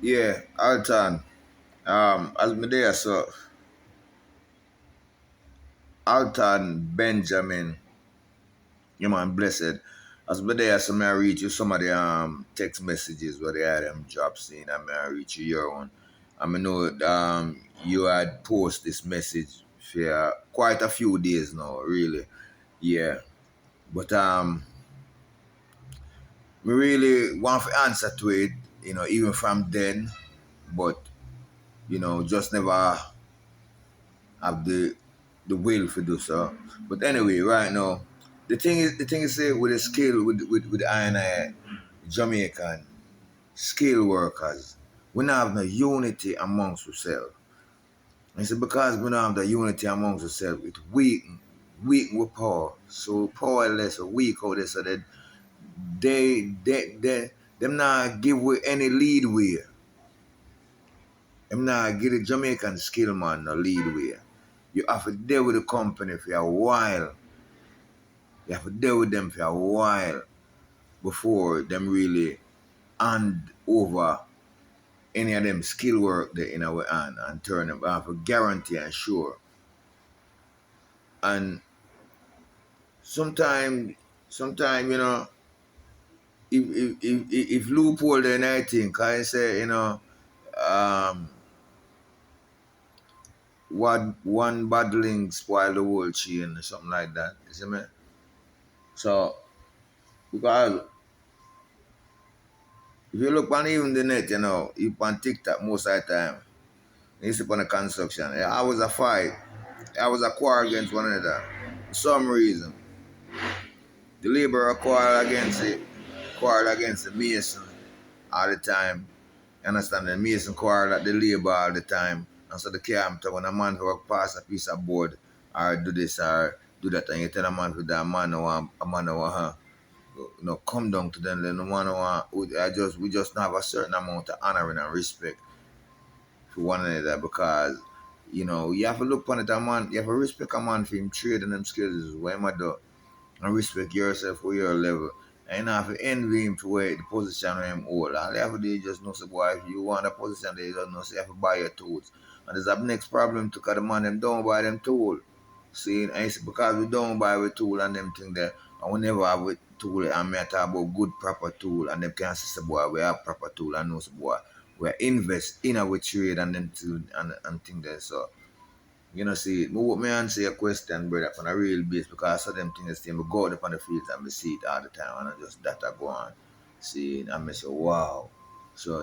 Yeah, Alton. As me there, so Alton Benjamin, you man blessed. As me there, so may I reach you some of the text messages where they had them drops in, and may I reach you your one. I mean, know you had post this message for quite a few days now, really. Yeah, but me really want to answer to it, even from then, but just never have the will to do so. But anyway, right now, the thing is say with the skill with I and I Jamaican skill workers, we don't have no unity amongst ourselves. And so because we don't have the unity amongst ourselves, it weak with power. So powerless or weak out there so that they them not give we any lead way. Them not give the Jamaican skill man no lead way. You have to deal with the company for a while. You have to deal with them for a while before them really hand over any of them skill work there in our hand and turn them off a guarantee and sure. And sometimes, if loophole then I think I say, um one battling spoil the whole chain or something like that. You see me? So because if you look on even the net, you on TikTok most of the time, you see on the construction. Yeah, I was a fight. I was a quarrel against one another. For some reason. The laborer quarrel against the mason all the time. You understand? The mason quarrel at the labor all the time. And so the carpenter, when a man work past a piece of board or do this or do that, and you tell a man to that man come down to them, then the man we just have a certain amount of honoring and respect for one another because you have to look upon it a man, you have to respect a man for him trade and them skills what him a do and respect yourself for your level. And you don't have to envy him for where the position of him hold. All you have to do is just know say boy if you want a position there you just know say you have to buy your tools. And there's a next problem to cause the man them don't buy them tool. See, and it's because we don't buy a tool and them thing there, and we never have a tool, and me talk about good proper tool, and them can say, boy, we have proper tool, and know, say, boy, we invest in our trade and them tool and thing there. So, see, me answer your question, brother, on a real base, because I saw them things, we go out upon the fields and we see it all the time, and I just that I go on, see, and I say, wow. So,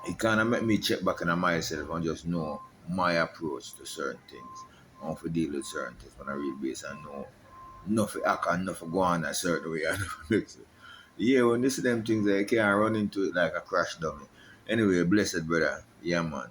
it kind of make me check back on myself and just know my approach to certain things. How to deal with certain things on a real basis and know nothing act and nothing go on a certain way. Yeah, when you see them things, you can't run into it like a crash dummy. Anyway, blessed brother. Yeah, man.